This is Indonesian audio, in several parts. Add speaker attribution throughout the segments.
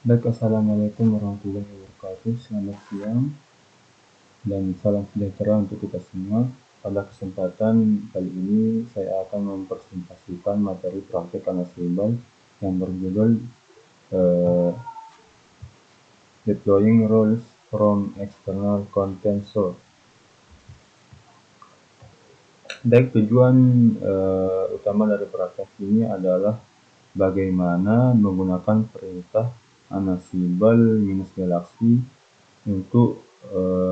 Speaker 1: Baik, assalamualaikum warahmatullahi wabarakatuh. Selamat siang dan salam sejahtera untuk kita semua. Pada kesempatan kali ini saya akan mempresentasikan materi praktik Ansible yang berjudul Deploying Roles from External Content Source. Baik, tujuan utama dari praktek ini adalah bagaimana menggunakan perintah Ansible-Galaxy untuk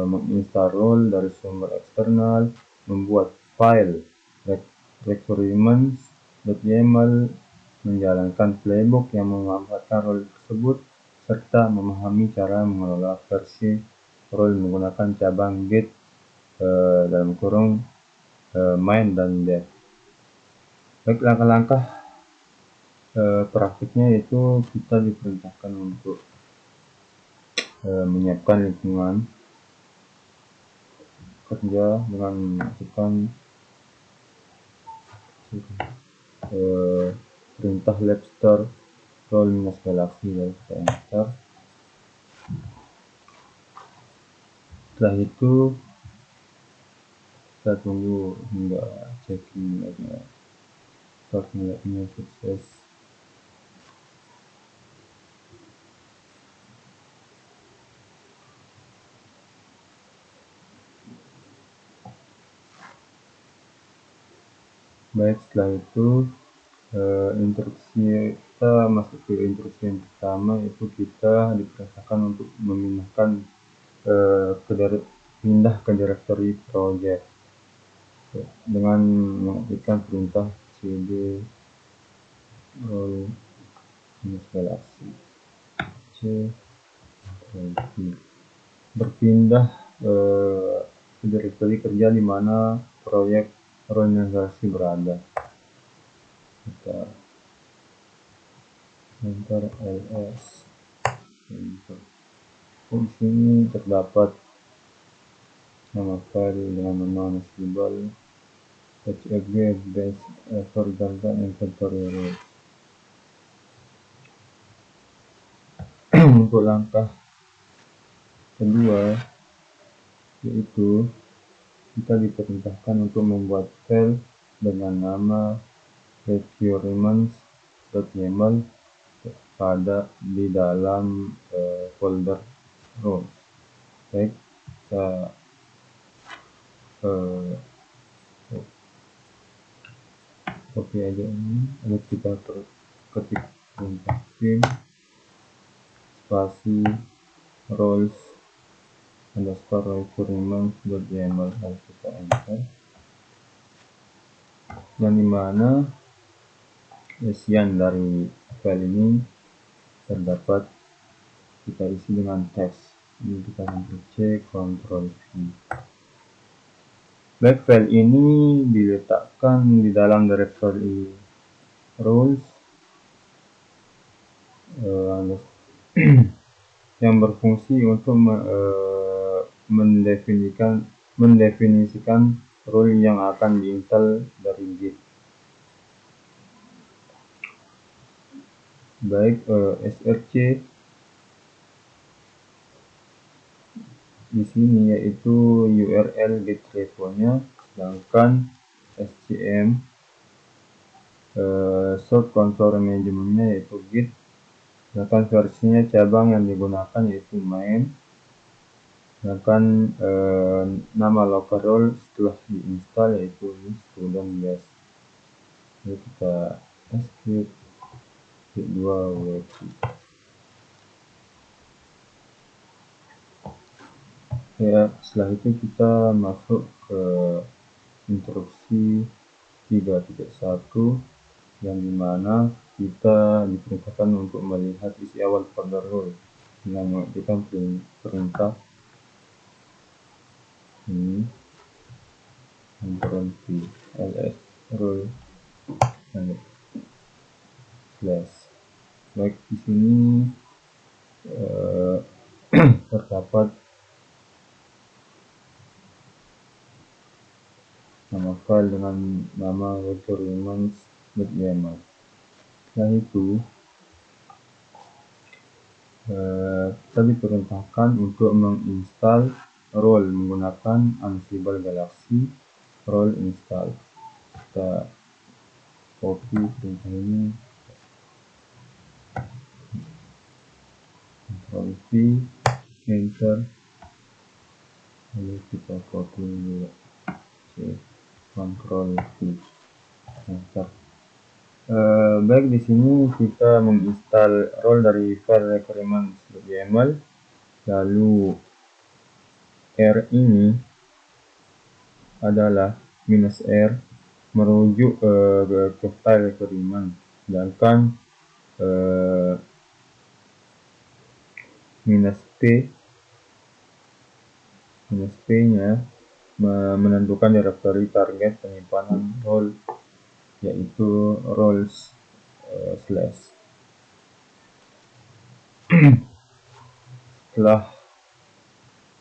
Speaker 1: menginstal role dari sumber eksternal, membuat file requirements.yaml, menjalankan playbook yang memanfaatkan role tersebut, serta memahami cara mengelola versi role menggunakan cabang git main dan dev. Baik, langkah-langkah praktiknya yaitu kita diperintahkan untuk menyiapkan lingkungan kerja dengan memasukkan perintah labster role-galaxy lalu kita enter. Setelah itu kita tunggu hingga checking start nilainya sukses. Baik, setelah itu instruksi kita masuk ke instruksi yang pertama, yaitu kita diperintahkan untuk memindahkan pindah ke directory project dengan mengetikkan perintah cd role-galaxy c berpindah ke directory kerja di mana proyek role-galaxy berada. Kita enter ls. Di sini terdapat nama file dengan nama Ansible hfg base horizontal inventory roles. Untuk langkah kedua, yaitu kita diperintahkan untuk membuat file dengan nama requirements.yaml di dalam folder roles. Baik, kita copy aja ini, lalu kita ketik perintah vim spasi roles _requirements.yaml, lalu kita enter, yang dimana isian dari file ini terdapat kita isi dengan teks. Ini kita Ctrl C, Ctrl V. Baik, file ini diletakkan di dalam directory roles yang berfungsi untuk mendefinisikan role yang akan diinstal dari git. Baik, src di sini yaitu URL git repo-nya, sedangkan scm source control management-nya yaitu git, sedangkan versinya cabang yang digunakan yaitu main, sedangkan nama local role setelah diinstal yaitu student base. Jadi kita escape git 2 wp. Ya, setelah itu kita masuk ke instruksi 3.1 yang dimana kita diperintahkan untuk melihat isi awal folder role dengan mengetikkan perintah ini Ctrl V ls role slash. Baik, di sini terdapat nama file dengan nama requirements.yaml. Setelah itu kita diperintahkan untuk menginstal roll menggunakan Ansible Galaxy roll install. Kita copy perintah ini, Ctrl V, enter, lalu kita copy juga, Ctrl V, enter. Baik, di sini kita menginstal roll dari file requirements.yml, lalu R ini adalah -R merujuk ke file requirement, sedangkan -P nya menentukan directory target penyimpanan roll, yaitu roles slash. Setelah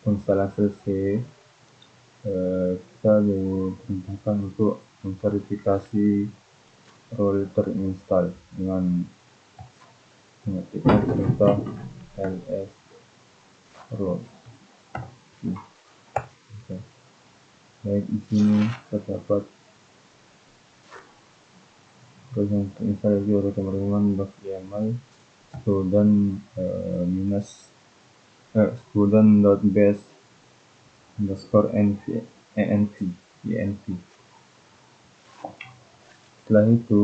Speaker 1: instalan selesai, kita diperintahkan untuk memverifikasi roll terinstall dengan mengetikkan perintah ls roll. Baik, di sini terdapat yang terinstall di requirement.yml student.base_env. Setelah itu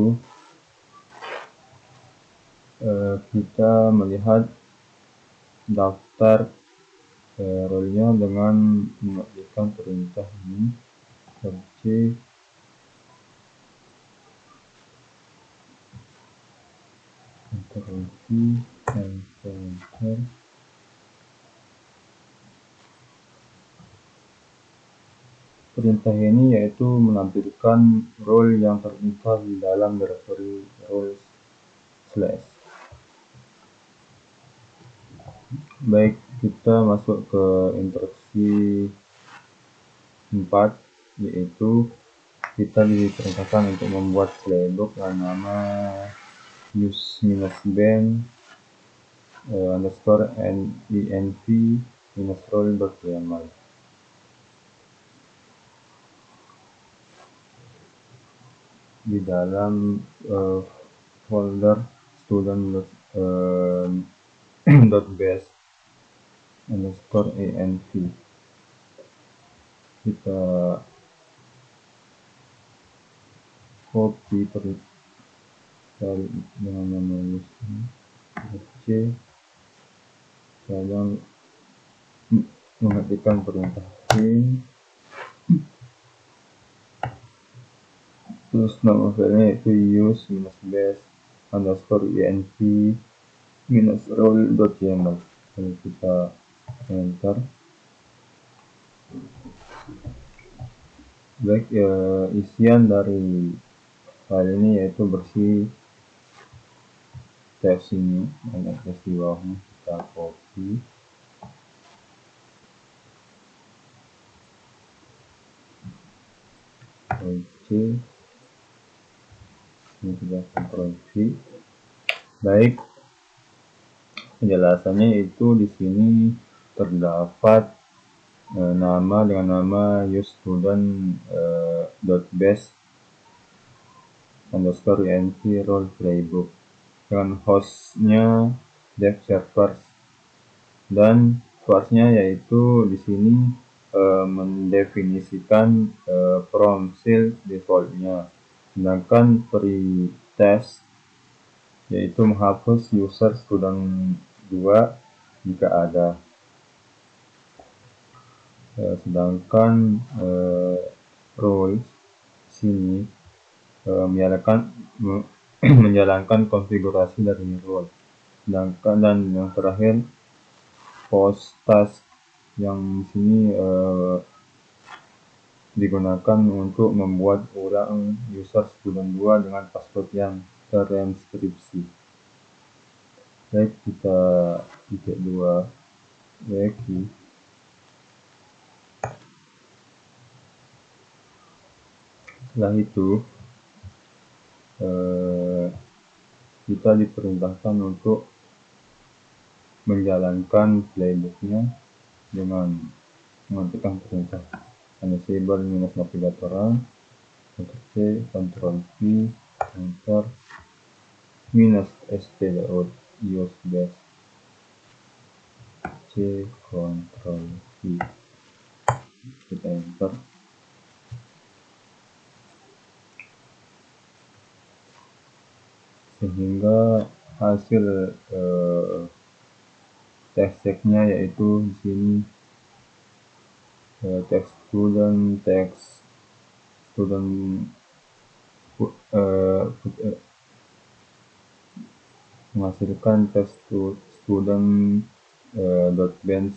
Speaker 1: kita melihat daftar rollnya dengan mengetikkan perintah ini, search, Ctrl V, enter. Perintah ini yaitu menampilkan role yang terinstall di dalam directory roles slash. Baik, kita masuk ke instruksi 4, yaitu kita diperintahkan untuk membuat playbook dengan nama use-band _env-roll.yml. Di dalam folder student.base_env kita copy dengan nama C, dan mengetikkan perintah print, terus nama filenya yaitu use-base_env-roll.yml. Lalu kita enter. Baik, isian dari file ini yaitu bersih teks ini, banyak teks di bawahnya, kita copy, Ctrl C, ini kita Ctrl V. Baik, penjelasannya itu di sini terdapat nama dengan nama use_student.base_env roll playbook dengan hostnya dev servers, dan source-nya yaitu di sini mendefinisikan from field defaultnya, sedangkan pre-test yaitu menghapus user student 2 jika ada. Sedangkan roles sini menjalankan konfigurasi dari role. Sedangkan dan yang terakhir post task yang sini digunakan untuk membuat ulang user student 2 dengan password yang terenkripsi. Baik, kita titik 2 wiki. Setelah itu kita diperintahkan untuk menjalankan playbooknya dengan mengetikkan perintah unusable minus navigatora, Ctrl C, Ctrl V, Enter, minus st.out use dash C, Ctrl V, kita enter. Sehingga hasil text-nya yaitu di sini text student menghasilkan text student dot bench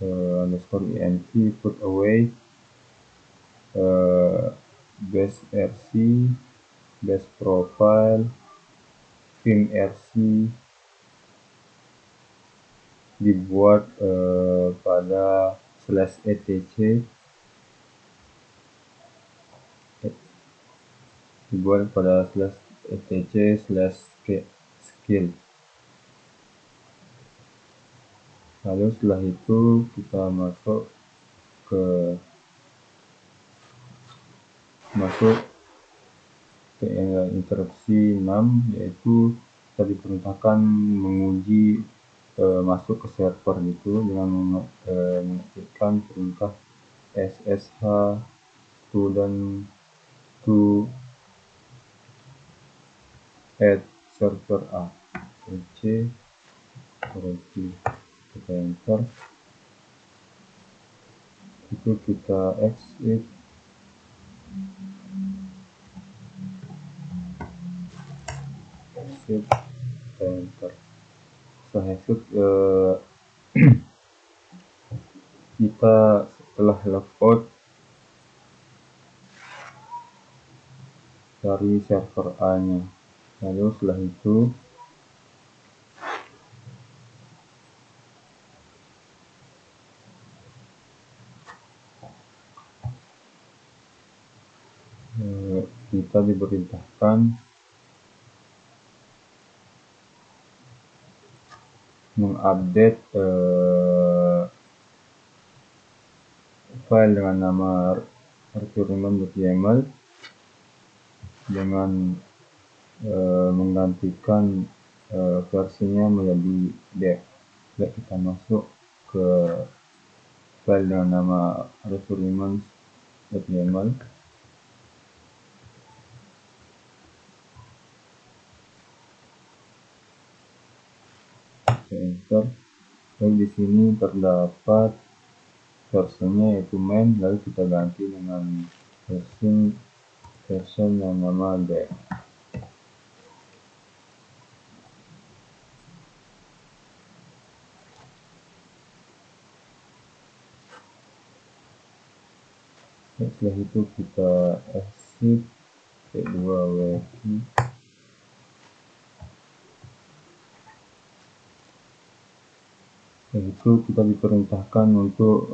Speaker 1: underscore env put away base rc base profile film rc dibuat pada /etc /etc/skill. Lalu setelah itu kita masuk ke instruksi 6, yaitu kita diperintahkan menguji masuk ke server itu dengan mengetikkan perintah ssh student to add server A, C, kita enter. Itu kita exit, kita enter. Setelah itu kita setelah logout dari server A nya. Lalu setelah itu kita diperintahkan mengupdate file dengan nama requirement.yaml dengan menggantikan versinya menjadi dev. Kita masuk ke file dengan nama requirements.yaml. Enter. Lalu di sini terdapat versinya yaitu main, lalu kita ganti dengan version yang nama dev. Setelah itu kita exit T2WP. Setelah itu kita diperintahkan untuk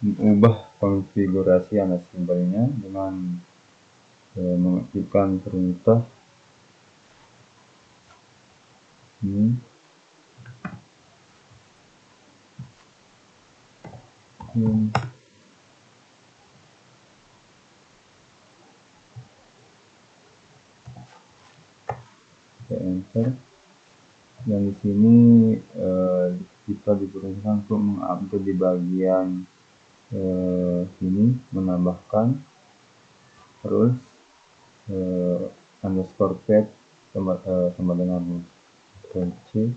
Speaker 1: mengubah konfigurasi unusable-nya dengan mengetikkan perintah ini kita enter. Dan di sini kita diperintahkan untuk mengupdate di bagian sini, menambahkan terus underscore pad sama dengan Ctrl C.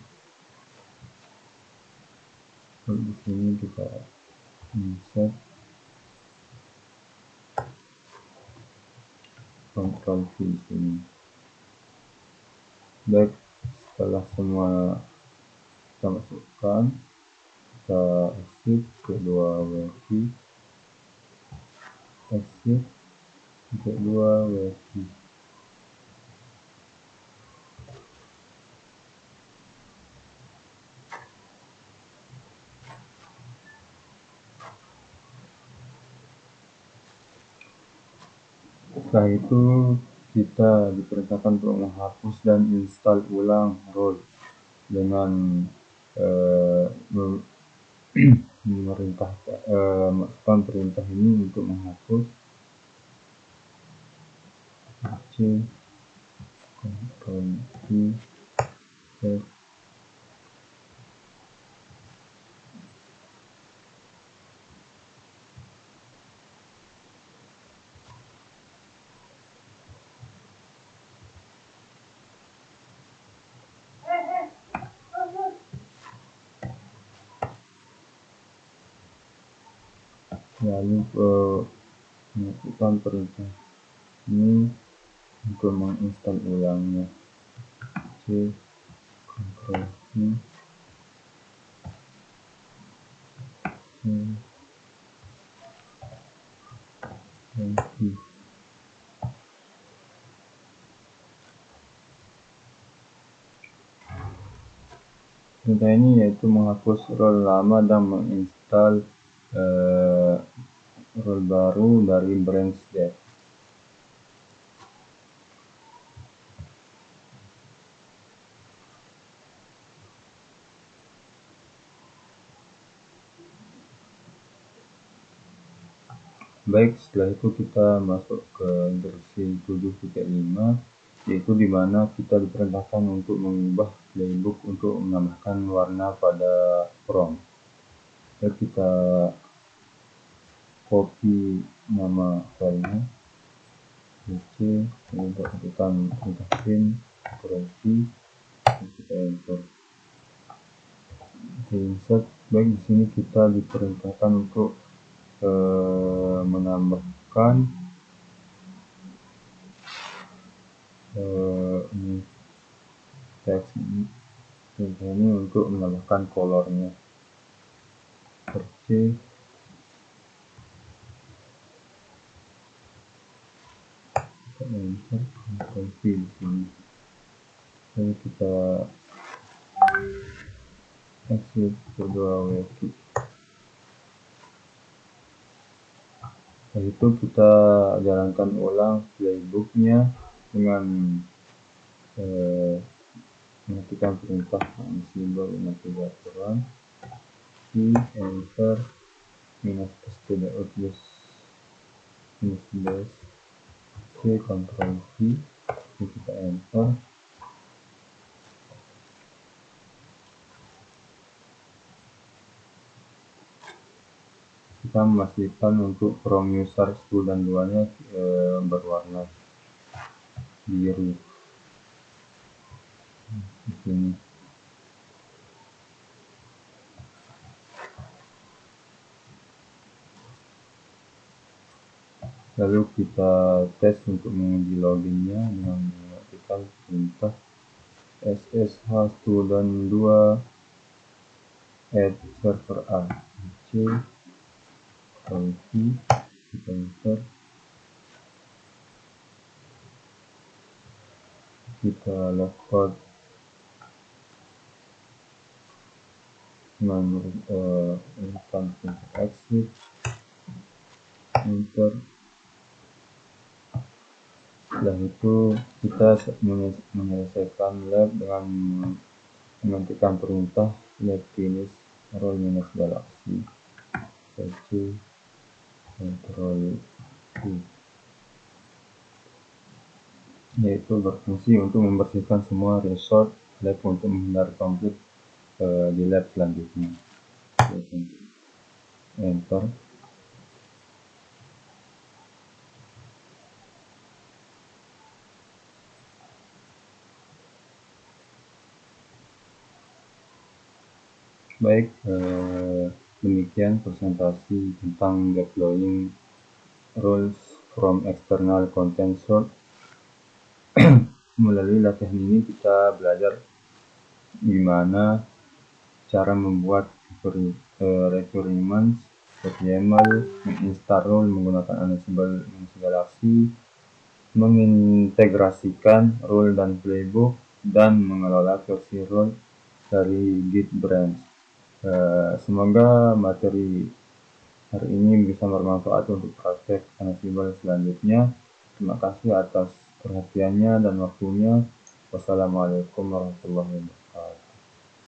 Speaker 1: Lalu di sini kita insert Ctrl V di sini. Baik, setelah semua kita masukkan, kita exit T2WP, exit T2WP. Setelah itu kita diperintahkan untuk menghapus dan install ulang role. dengan masukkan perintah ini untuk menghapus C, Ctrl V, paste. Lalu melakukan perintah ini untuk menginstal ulangnya. C, Ctrl V, C, dan V. Perintah ini yaitu menghapus role lama dan menginstal role baru dari branch dev. Baik, setelah itu kita masuk ke versi 7.5, yaitu di mana kita diperintahkan untuk mengubah playbook untuk menambahkan warna pada prompt. Jadi kita copy nama filenya, C, lalu kita ketikkan perintah print, Ctrl V, dan kita enter. Insert. Baik, di sini kita diperintahkan untuk menambahkan teks ini untuk menambahkan colornya. Seperti enter, Ctrl V di sini. Lalu kita exit kedua webkit. Setelah itu kita jalankan ulang playbooknya dengan mengetikkan perintah ansible mengatur aturan, enter, -stdout plus -base, C, Ctrl V, kita enter. Kita memastikan untuk from user 1 dan 2 nya berwarna biru di sini. Lalu kita tes untuk menguji loginnya dengan mengetikkan perintah ssh1 dan 2 add server A, C, Ctrl V, kita enter. Kita logcode dengan urutan exit, enter. Setelah itu kita menyelesaikan lab dengan mengetikkan perintah lab finish role -galaxy, C, Ctrl V, yaitu berfungsi untuk membersihkan semua resource lab untuk menghindari konflik di lab selanjutnya. Enter. Baik, demikian presentasi tentang deploying roles from external content source. Melalui latihan ini kita belajar gimana cara membuat requirements, YAML, menginstal role menggunakan Ansible Galaxy, mengintegrasikan role dan playbook, dan mengelola versi role dari Git branch. Semoga materi hari ini bisa bermanfaat untuk praktek Ansible selanjutnya. Terima kasih atas perhatiannya dan waktunya. Wassalamualaikum warahmatullahi wabarakatuh.